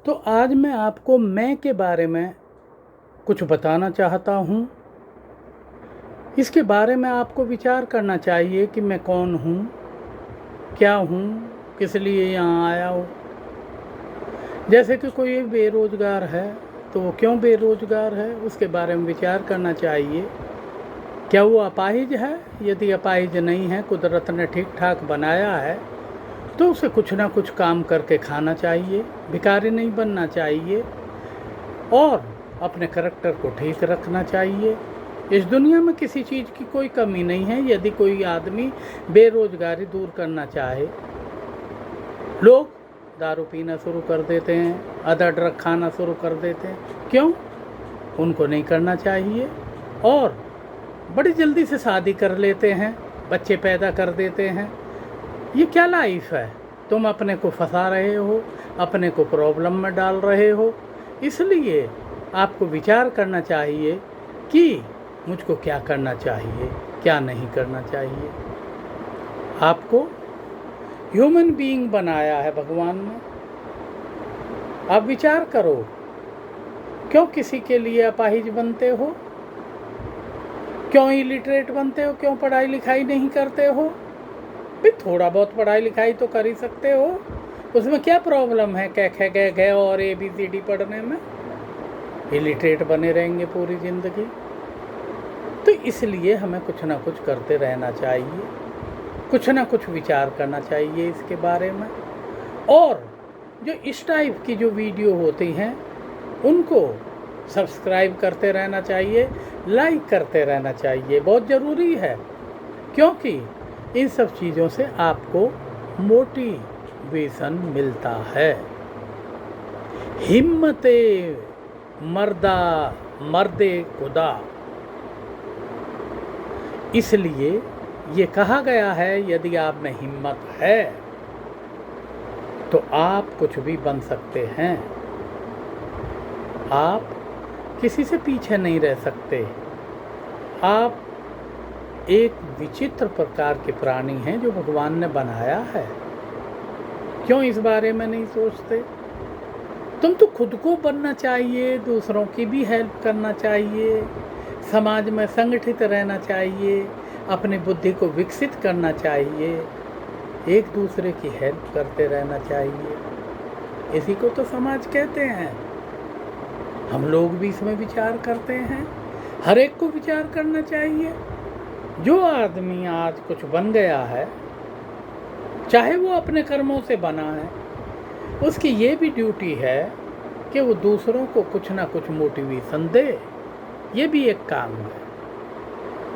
तो आज मैं आपको मैं के बारे में कुछ बताना चाहता हूँ। इसके बारे में आपको विचार करना चाहिए कि मैं कौन हूँ, क्या हूँ, किस लिए यहाँ आया हूँ। जैसे कि कोई बेरोज़गार है तो वो क्यों बेरोज़गार है उसके बारे में विचार करना चाहिए। क्या वो अपाहिज है? यदि अपाहिज नहीं है, कुदरत ने ठीक ठाक बनाया है, तो उसे कुछ ना कुछ काम करके खाना चाहिए, भिखारी नहीं बनना चाहिए और अपने करैक्टर को ठीक रखना चाहिए। इस दुनिया में किसी चीज़ की कोई कमी नहीं है। यदि कोई आदमी बेरोज़गारी दूर करना चाहे, लोग दारू पीना शुरू कर देते हैं, अदर ड्रग खाना शुरू कर देते हैं। क्यों? उनको नहीं करना चाहिए और बड़ी जल्दी से शादी कर लेते हैं, बच्चे पैदा कर देते हैं। ये क्या लाइफ है? तुम अपने को फंसा रहे हो, अपने को प्रॉब्लम में डाल रहे हो। इसलिए आपको विचार करना चाहिए कि मुझको क्या करना चाहिए, क्या नहीं करना चाहिए। आपको ह्यूमन बीइंग बनाया है भगवान ने। आप विचार करो, क्यों किसी के लिए अपाहिज बनते हो? क्यों इलिटरेट बनते हो? क्यों पढ़ाई लिखाई नहीं करते हो? भी थोड़ा बहुत पढ़ाई लिखाई तो कर ही सकते हो, उसमें क्या प्रॉब्लम है? कै खे गे घे और ABCD पढ़ने में इलिटरेट बने रहेंगे पूरी ज़िंदगी। तो इसलिए हमें कुछ ना कुछ करते रहना चाहिए, कुछ ना कुछ विचार करना चाहिए इसके बारे में। और जो इस टाइप की जो वीडियो होती हैं उनको सब्सक्राइब करते रहना चाहिए, लाइक करते रहना चाहिए, बहुत ज़रूरी है। क्योंकि इन सब चीज़ों से आपको मोटिवेशन मिलता है। हिम्मते मर्दा मर्दे खुदा, इसलिए ये कहा गया है यदि आप में हिम्मत है तो आप कुछ भी बन सकते हैं। आप किसी से पीछे नहीं रह सकते। आप एक विचित्र प्रकार के प्राणी हैं जो भगवान ने बनाया है। क्यों इस बारे में नहीं सोचते? तुम तो खुद को बनना चाहिए, दूसरों की भी हेल्प करना चाहिए, समाज में संगठित रहना चाहिए, अपनी बुद्धि को विकसित करना चाहिए, एक दूसरे की हेल्प करते रहना चाहिए। इसी को तो समाज कहते हैं। हम लोग भी इसमें विचार करते हैं। हर एक को विचार करना चाहिए। जो आदमी आज कुछ बन गया है, चाहे वो अपने कर्मों से बना है, उसकी ये भी ड्यूटी है कि वो दूसरों को कुछ ना कुछ मोटिवेशन दे। ये भी एक काम है,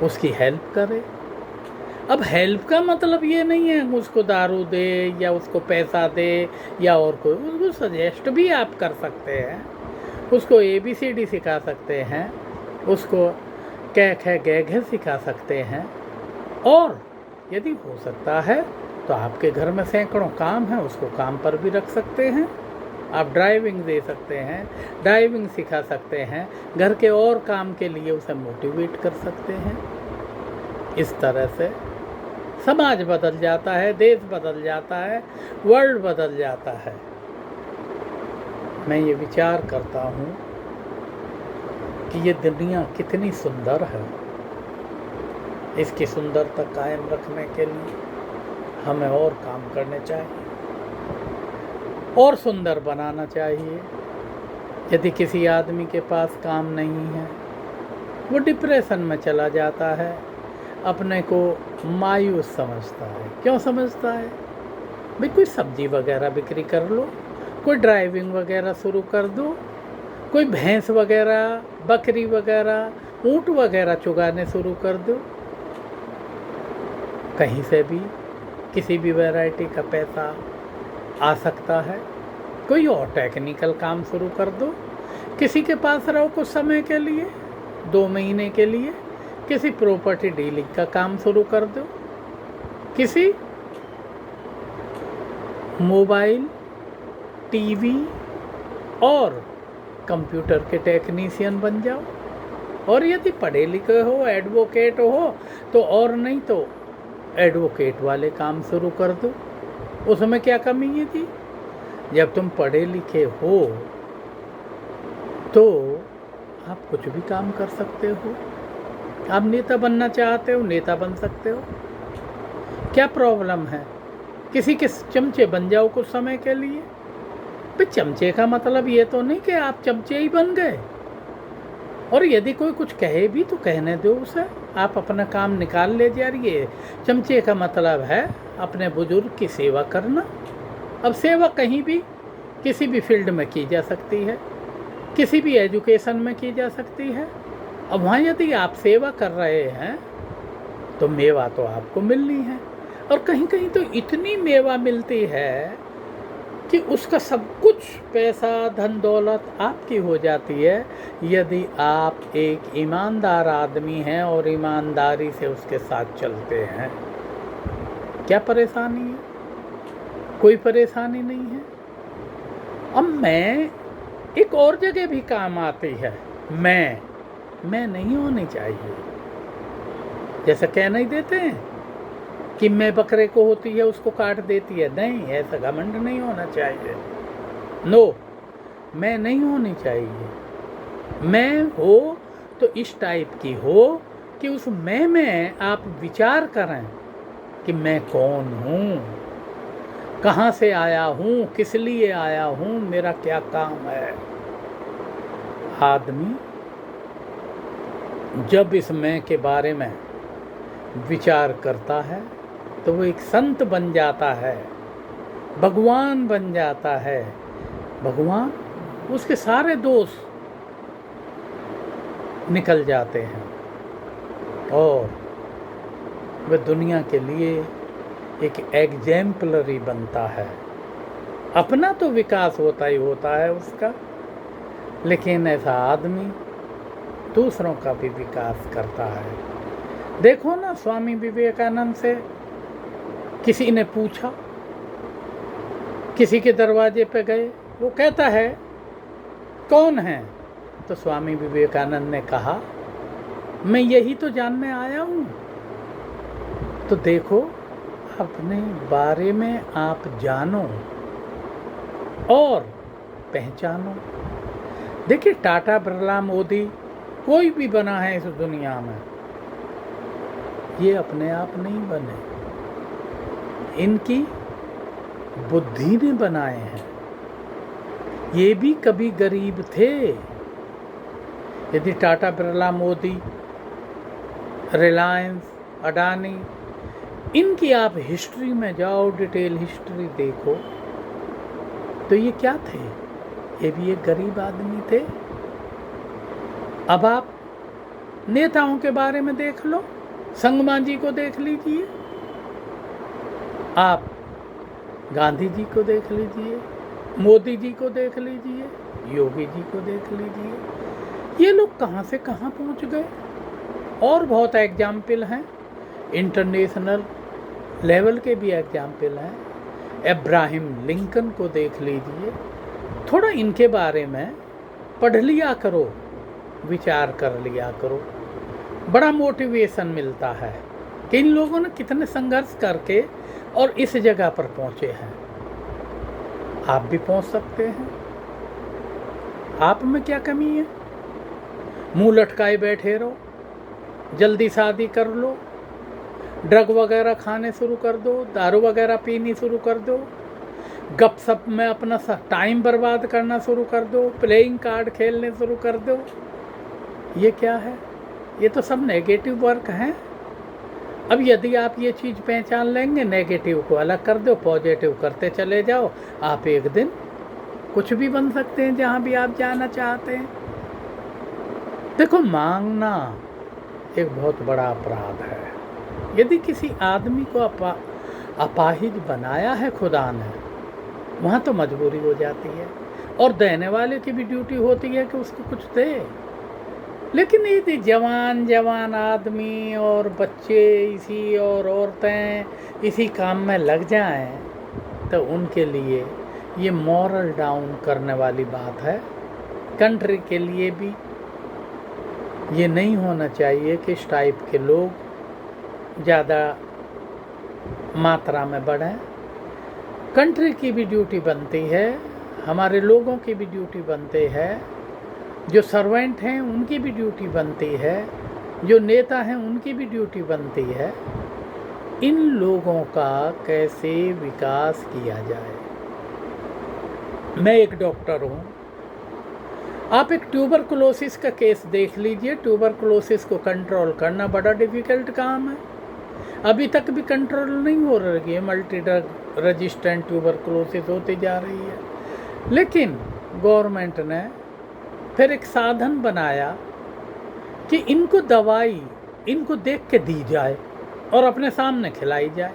उसकी हेल्प करे। अब हेल्प का मतलब ये नहीं है उसको दारू दे या उसको पैसा दे या और कोई, उसको सजेस्ट भी आप कर सकते हैं, उसको ABCD सिखा सकते हैं, उसको कै खे गे घे सिखा सकते हैं। और यदि हो सकता है तो आपके घर में सैकड़ों काम हैं, उसको काम पर भी रख सकते हैं। आप ड्राइविंग दे सकते हैं, ड्राइविंग सिखा सकते हैं, घर के और काम के लिए उसे मोटिवेट कर सकते हैं। इस तरह से समाज बदल जाता है, देश बदल जाता है, वर्ल्ड बदल जाता है। मैं ये विचार करता हूँ कि ये दुनिया कितनी सुंदर है। इसकी सुंदरता कायम रखने के लिए हमें और काम करने चाहिए और सुंदर बनाना चाहिए। यदि किसी आदमी के पास काम नहीं है, वो डिप्रेशन में चला जाता है, अपने को मायूस समझता है। क्यों समझता है? भाई कोई सब्जी वगैरह बिक्री कर लो, कोई ड्राइविंग वगैरह शुरू कर दो, कोई भैंस वगैरह, बकरी वगैरह, ऊँट वगैरह चुगाने शुरू कर दो। कहीं से भी किसी भी वैरायटी का पैसा आ सकता है। कोई और टेक्निकल काम शुरू कर दो। किसी के पास रहो कुछ समय के लिए, 2 महीने के लिए, किसी प्रॉपर्टी डीलिंग का काम शुरू कर दो, किसी मोबाइल, टीवी और कंप्यूटर के टेक्नीशियन बन जाओ। और यदि पढ़े लिखे हो, एडवोकेट हो, तो और नहीं तो एडवोकेट वाले काम शुरू कर दो। उसमें क्या कमी है जी? जब तुम पढ़े लिखे हो तो आप कुछ भी काम कर सकते हो। आप नेता बनना चाहते हो, नेता बन सकते हो। क्या प्रॉब्लम है? किसी के चमचे बन जाओ कुछ समय के लिए। भाई चमचे का मतलब ये तो नहीं कि आप चमचे ही बन गए। और यदि कोई कुछ कहे भी तो कहने दो उसे, आप अपना काम निकाल ले जा रही है। चमचे का मतलब है अपने बुजुर्ग की सेवा करना। अब सेवा कहीं भी किसी भी फील्ड में की जा सकती है, किसी भी एजुकेशन में की जा सकती है। अब वहाँ यदि आप सेवा कर रहे हैं तो मेवा तो आपको मिलनी है। और कहीं कहीं तो इतनी मेवा मिलती है कि उसका सब कुछ पैसा धन दौलत आपकी हो जाती है, यदि आप एक ईमानदार आदमी हैं और ईमानदारी से उसके साथ चलते हैं। क्या परेशानी है? कोई परेशानी नहीं है। अब मैं एक और जगह भी काम आती है। मैं नहीं होनी चाहिए। जैसे कह नहीं देते हैं कि मैं बकरे को होती है उसको काट देती है, नहीं, ऐसा घमंड नहीं होना चाहिए। नो, मैं नहीं होनी चाहिए। मैं हो तो इस टाइप की हो कि उस मैं में आप विचार करें कि मैं कौन हूँ, कहाँ से आया हूँ, किस लिए आया हूँ, मेरा क्या काम है। आदमी जब इस मैं के बारे में विचार करता है तो वो एक संत बन जाता है, भगवान बन जाता है। भगवान, उसके सारे दोष निकल जाते हैं और वह दुनिया के लिए एक एग्जाम्पलरी बनता है। अपना तो विकास होता ही होता है उसका, लेकिन ऐसा आदमी दूसरों का भी विकास करता है। देखो ना, स्वामी विवेकानंद से किसी ने पूछा, किसी के दरवाजे पे गए, वो कहता है कौन है? तो स्वामी विवेकानंद ने कहा मैं यही तो जानने आया हूँ। तो देखो, अपने बारे में आप जानो और पहचानो। देखिए, टाटा, बिरला, मोदी, कोई भी बना है इस दुनिया में, ये अपने आप नहीं बने, इनकी बुद्धि ने बनाए हैं। ये भी कभी गरीब थे। यदि टाटा, बिरला, मोदी, रिलायंस, अडानी, इनकी आप हिस्ट्री में जाओ, डिटेल हिस्ट्री देखो, तो ये क्या थे? ये भी एक गरीब आदमी थे। अब आप नेताओं के बारे में देख लो, संगमा जी को देख लीजिए, आप गांधी जी को देख लीजिए, मोदी जी को देख लीजिए, योगी जी को देख लीजिए। ये लोग कहाँ से कहाँ पहुँच गए। और बहुत एग्जाम्पल हैं, इंटरनेशनल लेवल के भी एग्जाम्पल हैं। अब्राहम लिंकन को देख लीजिए। थोड़ा इनके बारे में पढ़ लिया करो, विचार कर लिया करो, बड़ा मोटिवेशन मिलता है कि इन लोगों ने कितने संघर्ष करके और इस जगह पर पहुँचे हैं। आप भी पहुँच सकते हैं। आप में क्या कमी है? मुंह लटकाए बैठे रहो, जल्दी शादी कर लो, ड्रग वगैरह खाने शुरू कर दो, दारू वगैरह पीनी शुरू कर दो, गपशप में अपना टाइम बर्बाद करना शुरू कर दो, प्लेइंग कार्ड खेलने शुरू कर दो। ये क्या है? ये तो सब नेगेटिव वर्क हैं। अब यदि आप ये चीज़ पहचान लेंगे, नेगेटिव को अलग कर दो, पॉजिटिव करते चले जाओ, आप एक दिन कुछ भी बन सकते हैं जहाँ भी आप जाना चाहते हैं। देखो, मांगना एक बहुत बड़ा अपराध है। यदि किसी आदमी को अपाहिज बनाया है खुदा ने, वहाँ तो मजबूरी हो जाती है और देने वाले की भी ड्यूटी होती है कि उसको कुछ दे। लेकिन यदि जवान आदमी और बच्चे इसी और औरतें इसी काम में लग जाएं, तो उनके लिए ये मॉरल डाउन करने वाली बात है। कंट्री के लिए भी ये नहीं होना चाहिए कि इस टाइप के लोग ज़्यादा मात्रा में बढ़ें। कंट्री की भी ड्यूटी बनती है, हमारे लोगों की भी ड्यूटी बनती है, जो सर्वेंट हैं उनकी भी ड्यूटी बनती है, जो नेता हैं उनकी भी ड्यूटी बनती है। इन लोगों का कैसे विकास किया जाए। मैं एक डॉक्टर हूँ, आप एक ट्यूबरकुलोसिस का केस देख लीजिए। ट्यूबरकुलोसिस को कंट्रोल करना बड़ा डिफ़िकल्ट काम है, अभी तक भी कंट्रोल नहीं हो रही है। मल्टी ड्रग रेजिस्टेंट ट्यूबरकुलोसिस होती जा रही है, लेकिन गवर्नमेंट ने फिर एक साधन बनाया कि इनको दवाई इनको देख के दी जाए और अपने सामने खिलाई जाए।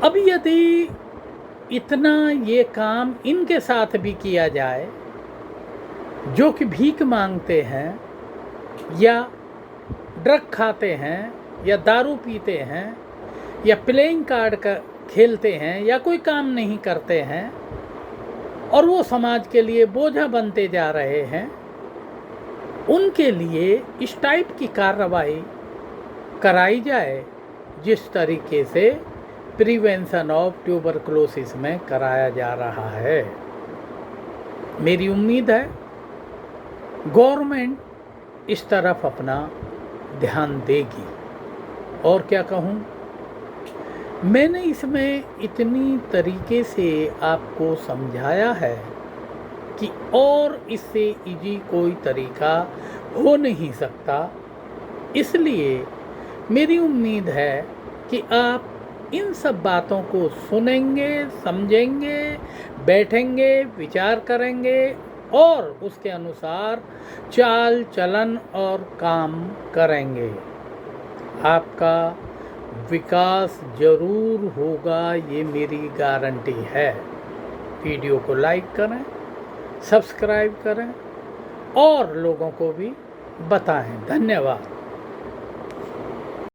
अब यदि इतना ये काम इनके साथ भी किया जाए जो कि भीख मांगते हैं या ड्रग खाते हैं या दारू पीते हैं या प्लेइंग कार्ड का खेलते हैं या कोई काम नहीं करते हैं और वो समाज के लिए बोझा बनते जा रहे हैं, उनके लिए इस टाइप की कार्रवाई कराई जाए जिस तरीके से प्रिवेंशन ऑफ ट्यूबरकुलोसिस में कराया जा रहा है। मेरी उम्मीद है गवर्नमेंट इस तरफ अपना ध्यान देगी। और क्या कहूँ, मैंने इसमें इतनी तरीके से आपको समझाया है कि और इससे इजी कोई तरीका हो नहीं सकता। इसलिए मेरी उम्मीद है कि आप इन सब बातों को सुनेंगे, समझेंगे, बैठेंगे, विचार करेंगे और उसके अनुसार चाल चलन और काम करेंगे। आपका विकास जरूर होगा, ये मेरी गारंटी है। वीडियो को लाइक करें, सब्सक्राइब करें और लोगों को भी बताएं। धन्यवाद।